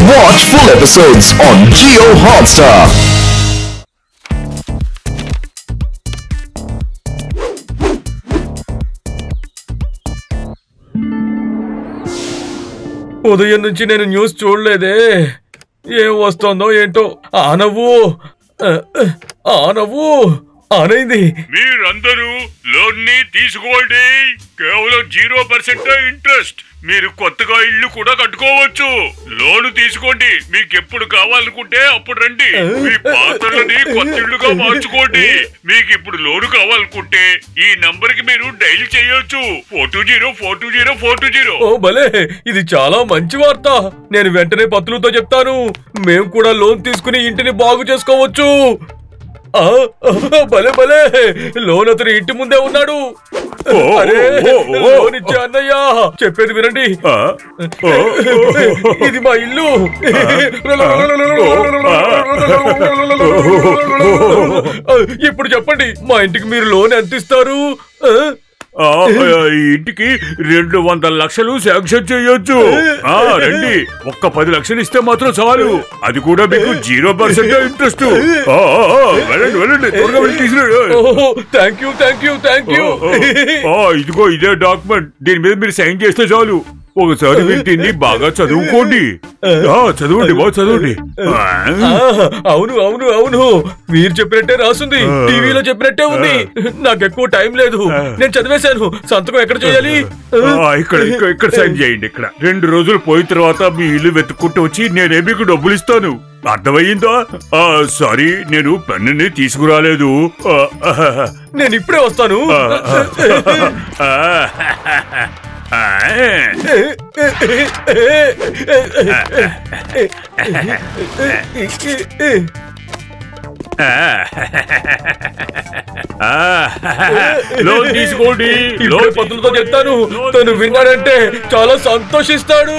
Watch full episodes on Jio Hotstar. ఉదయం నుంచి నేను న్యూస్ చూడలేదే. ఏం వస్తుందో ఏంటో. ఆనవు ఆనైంది. మీరందరూ లోన్ ని తీసుకోండి. కేవలం 0% ఇంట్రెస్ట్. మీరు కొత్తగా ఇల్లు కూడా కట్టుకోవచ్చు. లోను తీసుకోండి. మీకు ఎప్పుడు కావాలనుకుంటే అప్పుడు రండి. మీ పాత్రలని కొత్త ఇల్లుగా మార్చుకోండి. మీకు ఇప్పుడు లోను కావాలనుకుంటే ఈ నంబర్ కి మీరు డైల్ చేయొచ్చు. 420-420-420. ఓ భలే, ఇది చాలా మంచి వార్త. నేను వెంటనే పత్రులతో చెప్తాను. మేము కూడా లోన్ తీసుకుని ఇంటిని బాగు చేసుకోవచ్చు. భలే భలే, లోన్ అతను ఇంటి ముందే ఉన్నాడు. లోన్ ఇచ్చే అన్నయ్య, చెప్పేది వినండి. ఇది మా ఇల్లు. ఇప్పుడు చెప్పండి, మా ఇంటికి మీరు లోన్ ఎంత ఇస్తారు? ఇంటికి 200 లక్షలు శాంక్షన్ చేయొచ్చు. రండి, ఒక్క 10 లక్షలు ఇస్తే మాత్రం చాలు. అది కూడా మీకు 0% ఇంట్రెస్ట్. వెళ్ళండి వెళ్ళండి, త్వరగా వెళ్ళి థ్యాంక్ యూ. ఇదిగో ఇదే డాక్యుమెంట్. దీని మీద మీరు సైన్ చేస్తే చాలు. ఒకసారి మీరు దీన్ని బాగా చదువుకోండి. చదవండి, బాగా చదవండి. అవును, మీరు చెప్పినట్టే రాసుంది. టీవీలో చెప్పినట్టే ఉంది. నాకు ఎక్కువ టైం లేదు, నేను చదివేశాను. సంతకం ఎక్కడ చేయాలి? ఇక్కడ సైన్ చేయండి. ఇక్కడ 2 రోజులు పోయిన తర్వాత మీ ఇల్లు వెతుక్కుంటూ వచ్చి నేనే మీకు డబ్బులు ఇస్తాను. అర్థమయ్యిందా? సారీ, నేను పెన్నుని తీసుకురాలేదు. నేను ఇప్పుడే వస్తాను. లోన్ తీసుకోండి. పత్రులతో చెప్తాను. తను విన్నాడంటే చాలా సంతోషిస్తాడు.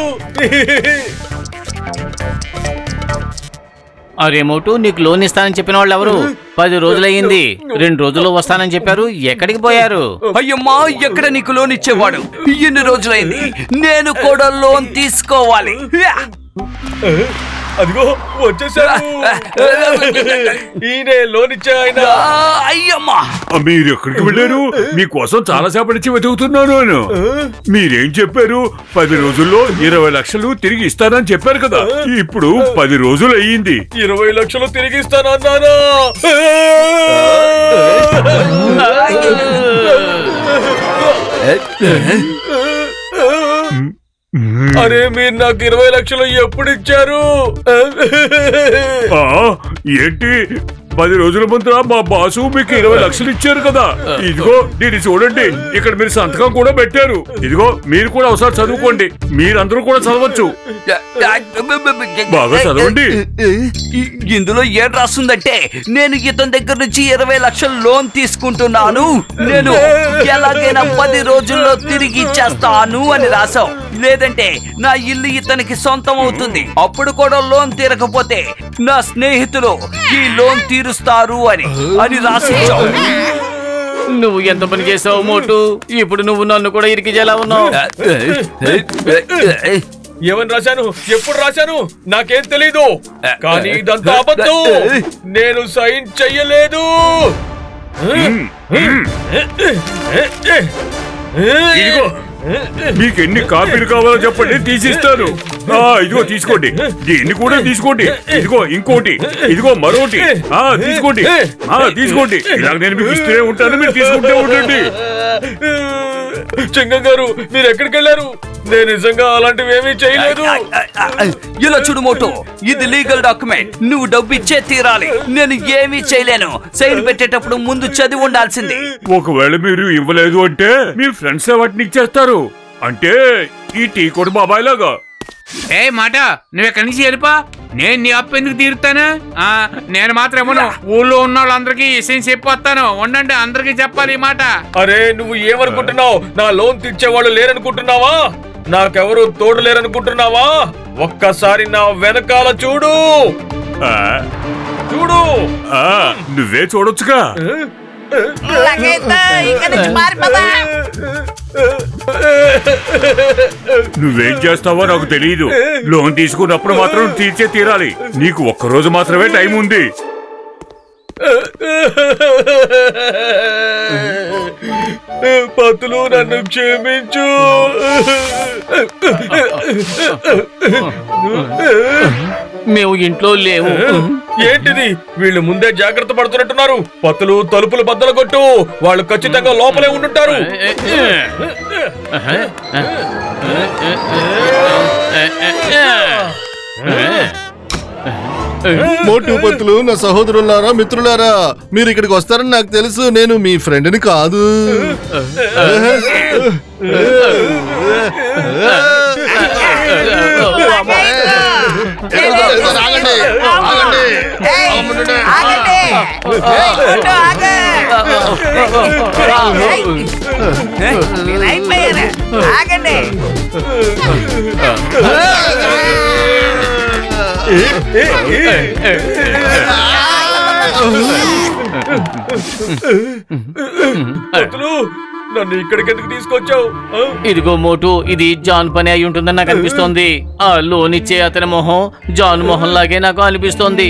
అరే మోటు, నీకు లోన్ ఇస్తానని చెప్పిన వాళ్ళు ఎవరు? 10 రోజులయ్యింది. 2 రోజుల్లో వస్తానని చెప్పారు. ఎక్కడికి పోయారు? అయ్యమ్మా, ఎక్కడ నీకు లోన్ ఇచ్చేవాడు? ఎన్ని రోజులైంది? నేను కూడా లోన్ తీసుకోవాలి. అదిగో వచ్చేసారు. ఈయనే లోన్ ఇచ్చే ఆయన. అయ్యమ్మా, మీరు ఎక్కడికి వెళ్ళారు? మీకోసం చాలా సేపటి నుంచి వెతుకుతున్నాను. మీరేం చెప్పారు? 10 రోజుల్లో 20 లక్షలు తిరిగి ఇస్తానని చెప్పారు కదా. ఇప్పుడు 10 రోజులు అయ్యింది. 20 లక్షలు తిరిగి ఇస్తానన్నానా? అరే, మీరు నాకు 20 లక్షలు ఎప్పుడు ఇచ్చారు? ఏంటి, 10 రోజుల ముందు మా బాసు మీకు 20 లక్షలు ఇచ్చారు కదా. ఇదిగో దీన్ని చూడండి. ఇక్కడ మీరు సంతకం కూడా పెట్టారు. ఇదిగో, మీరు కూడా ఒకసారి చదువుకోండి. మీరందరూ కూడా చదవచ్చు. బాగా చదవండి. ఇందులో ఏం రాస్తుందంటే, నేను ఇతని దగ్గర నుంచి 20 లక్షలు లోన్ తీసుకుంటున్నాను. నేను ఎలాగైనా 10 రోజుల్లో తిరిగి ఇచ్చేస్తాను అని రాసాం. లేదంటే నా ఇల్లు ఇతనికి సొంతం అవుతుంది. అప్పుడు కూడా లోన్ తీరకపోతే నా స్నేహితులు ఈ లోన్ తీరుస్తారు అని రాసిచ్చావు. నువ్వు ఎంత పని చేసావు మోటు? ఇప్పుడు నువ్వు నన్ను కూడా ఇరికిజేలా ఉన్నావు. ఏమని రాశాను? ఎప్పుడు రాశాను? నాకేం తెలీదు. కానీ ఇదంతా అబద్ధం. నేను సైన్ చెయ్యలేదు. ఇదిగో, మీకు ఎన్ని కాపీలు కావాలో చెప్పండి, తీసిస్తాను. ఇదిగో తీసుకోండి. దీన్ని కూడా తీసుకోండి. ఇదిగో ఇంకోటి, ఇదిగో మరొకటి. తీసుకోండి. ఇలాగ నేను మీకు ఇస్తూనే ఉంటాను, మీరు తీసుకుంటూ ఉండండి. చెంగం గారు, మీరు ఎక్కడికి వెళ్ళారు? నేను నిజంగా అలాంటివి ఏమీ చేయలేదు. ఇలా చూడు మోటో, ఇది లీగల్ డాక్యుమెంట్. నువ్వు డబ్బు ఇచ్చే తీరాలి. నేను ఏమీ చేయలేను. సైన్ పెట్టేటప్పుడు ముందు చదివి ఉండాల్సింది. ఒకవేళ మీరు ఇవ్వలేదు అంటే మీ ఫ్రెండ్స్ వాటిని ఇచ్చేస్తారు. అంటే ఈ టీ కొడు బాబాయ్ లాగా. ఏ మాట, నువ్వు ఎక్కడి నుంచి వెళ్ళిపా. నేను నీ అప్పు ఎందుకు తీరుతాను? నేను మాత్రం ఏమన్నా ఊళ్ళో ఉన్న వాళ్ళందరికీ విషయం చెప్పొస్తాను. ఉండండి, అందరికీ చెప్పాలి ఈ మాట. అరే, నువ్వు ఏమనుకుంటున్నావు? నా లోన్ తీర్చేవాళ్ళు లేరనుకుంటున్నావా? నాకెవరు తోడు లేరనుకుంటున్నావా? ఒక్కసారి నా వెనకాల చూడు. నువ్వే చూడొచ్చుగా. నువ్వేం చేస్తావో నాకు తెలియదు. లోన్ తీసుకున్నప్పుడు మాత్రం తీర్చే తీరాలి. నీకు ఒక్కరోజు మాత్రమే టైం ఉంది. పతులు నన్ను క్షమించు. మేము ఇంట్లో లేవు. ఏంటిది? వీళ్ళు ముందే జాగ్రత్త పడుతున్నట్టున్నారు. పతులు తలుపులు బద్దలు కొట్టు. వాళ్ళు ఖచ్చితంగా లోపలే ఉండుంటారు. మోటు పత్తులు, నా సహోదరులారా, మిత్రులారా, మీరు ఇక్కడికి వస్తారని నాకు తెలుసు. నేను మీ ఫ్రెండ్ని కాదు. నన్ను ఇక్కడికి ఎందుకు తీసుకొచ్చావు? ఇదిగో మోటు, ఇది జాన్ పని అయి ఉంటుందని నాకు అనిపిస్తోంది. ఆ లోన్ ఇచ్చే అతని మొహం జాన్ మొహం లాగే నాకు అనిపిస్తోంది.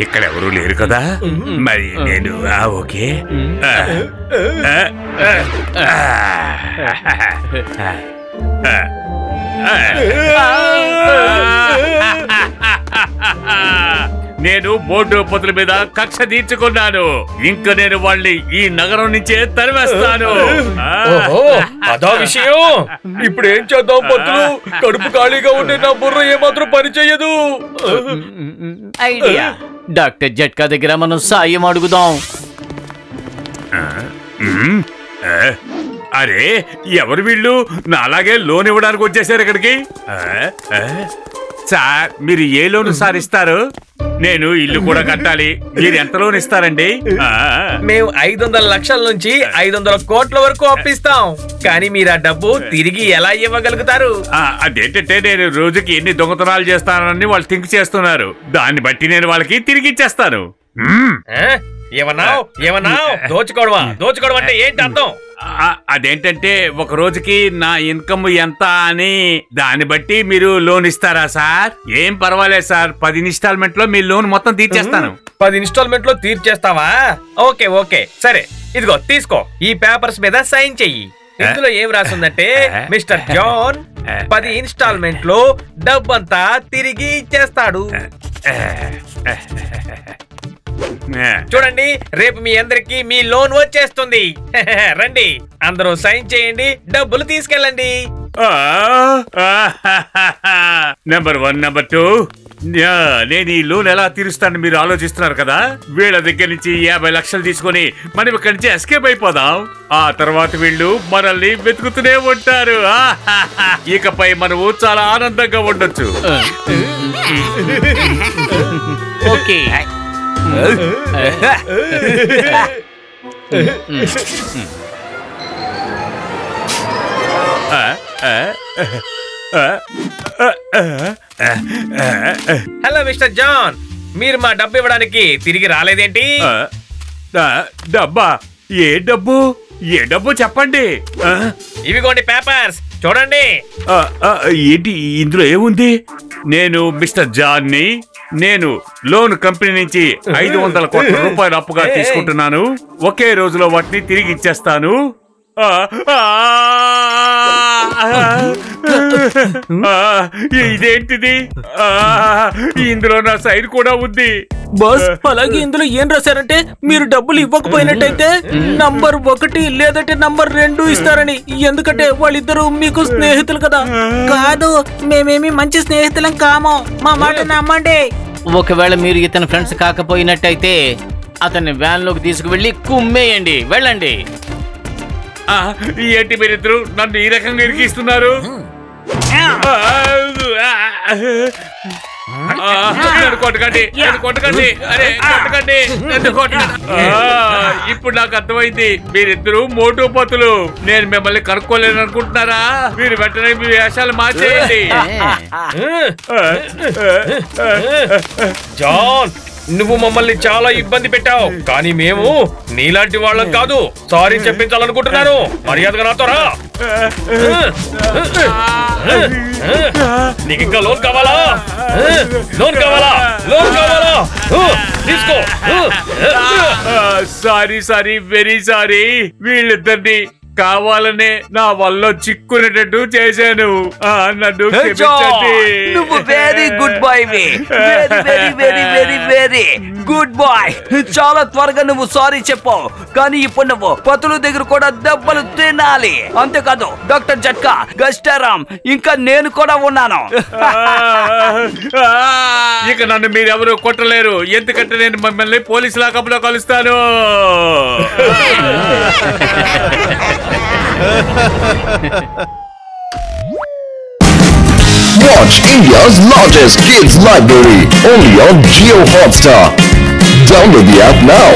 ఇక్కడ ఎవరు లేరు కదా, మరి నేను ఓకే. నేను మోటు పతుల మీద కక్ష తీర్చుకున్నాను. ఇంకా నేను వాళ్ళని ఈ నగరం నుంచే తరివేస్తాను. అదా విషయం. ఇప్పుడు ఏం చేద్దాం పతులు? కడుపు ఖాళీగా ఉండే నా బుర్ర ఏమాత్రం పని చెయ్యదు. ఐడియా. డాక్టర్ జట్కా దగ్గర మనం సాయం అడుగుదాం. అరే, ఎవరు వీళ్ళు? నాలాగే లోన్ ఇవ్వడానికి వచ్చేసారు ఇక్కడికి. సార్, మీరు ఏ లోన్ సార్ ఇస్తారు? నేను ఇల్లు కూడా కట్టాలి. మీరు ఎంత లోన్ ఇస్తారండి? మేము 500 లక్షల నుంచి 500 కోట్ల వరకు అప్పిస్తాం. కానీ మీరు ఆ డబ్బు తిరిగి ఎలా ఇవ్వగలుగుతారు? అదేంటంటే నేను రోజుకి ఎన్ని దొంగతనాలు చేస్తానని వాళ్ళు థింక్ చేస్తున్నారు. దాన్ని బట్టి నేను వాళ్ళకి తిరిగి ఇచ్చేస్తాను. ఏమన్నావు? దోచుకోవడం అంటే ఏంటి అర్థం? అదేంటంటే ఒక రోజుకి నా ఇన్కమ్ ఎంత అని దాన్ని బట్టి మీరు లోన్ ఇస్తారా సార్? ఏం పర్వాలేదు సార్, 10 ఇన్స్టాల్మెంట్ లో మీ లోన్ మొత్తం తీర్చేస్తాను. 10 ఇన్స్టాల్మెంట్ లో తీర్చేస్తావా? ఓకే సరే, ఇదిగో తీసుకో. ఈ పేపర్స్ మీద సైన్ చెయ్యి. ఇందులో ఏం రాసిందంటే, మిస్టర్ జాన్ 10 ఇన్స్టాల్మెంట్ లో డబ్బంతా తిరిగి ఇచ్చేస్తాడు. చూడండి, రేపు మీ అందరికి మీ లోన్ వచ్చేస్తుంది. రండి, అందరూ సైన్ చేయండి, డబ్బులు తీసుకెళ్ళండి. నెంబర్ 1, నెంబర్ 2, నేను ఈ లోన్ ఎలా తీరుస్తాను మీరు ఆలోచిస్తున్నారు కదా. వీళ్ళ దగ్గర నుంచి 50 లక్షలు తీసుకొని మనం ఇక్కడి నుంచి ఎస్కేప్ అయిపోదాం. ఆ తర్వాత వీళ్ళు మనల్ని వెతుకుతూనే ఉంటారు. ఇకపై మనము చాలా ఆనందంగా ఉండొచ్చు. ఓకే. హలో మిస్టర్ జాన్, మీరు మా డబ్బు ఇవ్వడానికి తిరిగి రాలేదేంటి? డబ్బా? ఏ డబ్బు చెప్పండి. ఇవిగోండి పేపర్స్, చూడండి. ఏంటి ఇందులో ఏముంది? నేను మిస్టర్ జాన్ ని. నేను లోన్ కంపెనీ నుంచి 500 కోట్ల రూపాయలు అప్పుగా తీసుకుంటున్నాను. ఒకే రోజులో వాటిని తిరిగి ఇచ్చేస్తాను. ఇదేంటిది? ఇందులో నా సైన్ కూడా ఉంది. బాస్, అలాగే ఇందులో ఏం రాశారంటే, మీరు డబ్బులు ఇవ్వకపోయినట్టయితే నంబర్ 1 లేదంటే నంబర్ 2 ఇస్తారని. ఎందుకంటే వాళ్ళిద్దరూ మీకు స్నేహితులు కదా. కాదు, మేమేమి మంచి స్నేహితులం కాము. మా మాట నమ్మండి. ఒకవేళ మీరు ఇతని ఫ్రెండ్స్ కాకపోయినట్టయితే అతన్ని వ్యాన్ లోకి తీసుకువెళ్ళి కుమ్మేయండి. వెళ్ళండి. ఏంటి మీరిద్దరు నన్ను ఈ రకంగా ఇరికిస్తున్నారు? నన్ను కొట్టకండి, నన్ను కొట్టకండి, అరే కొట్టకండి, నన్ను కొట్టకండి. ఇప్పుడు నాకు అర్థమైంది, మీరిద్దరు మోటు పతులు. నేను మిమ్మల్ని కనుక్కోలేను అనుకుంటున్నారా? మీరు వెంటనే మీ వేషాలు మార్చేయండి. జాన్, నువ్వు మమ్మల్ని చాలా ఇబ్బంది పెట్టావు, కానీ మేము నీలాంటి వాళ్ళం కాదు. సారీ చెప్పించాలనుకుంటున్నాను. మర్యాదగా నాతో రా. నీకు ఇంకా లోన్ కావాలా? లోన్ కావాలా? లోన్ కావాలా? తీసుకో. Sorry very sorry. వీళ్ళిద్దరిని కావాలనే నా వల్ల చిక్కునేటట్టు చేశాను. నన్ను క్షమించండి. నువ్వు very good boy, very very very very very good boy. చాలా త్వరగా నువ్వు సారీ చెప్పావు, కానీ ఇప్పుడు నువ్వు పతుల దగ్గర కూడా దెబ్బలు తినాలి. అంతేకాదు డాక్టర్ జట్కా, గస్టారాం, ఇంకా నేను కూడా ఉన్నాను. ఇక నన్ను మీరెవరు కొట్టలేరు, ఎందుకంటే నేను మిమ్మల్ని పోలీసు లాకప్లో కలుస్తాను. Watch India's largest kids library only on Jio Hotstar. Download the app now.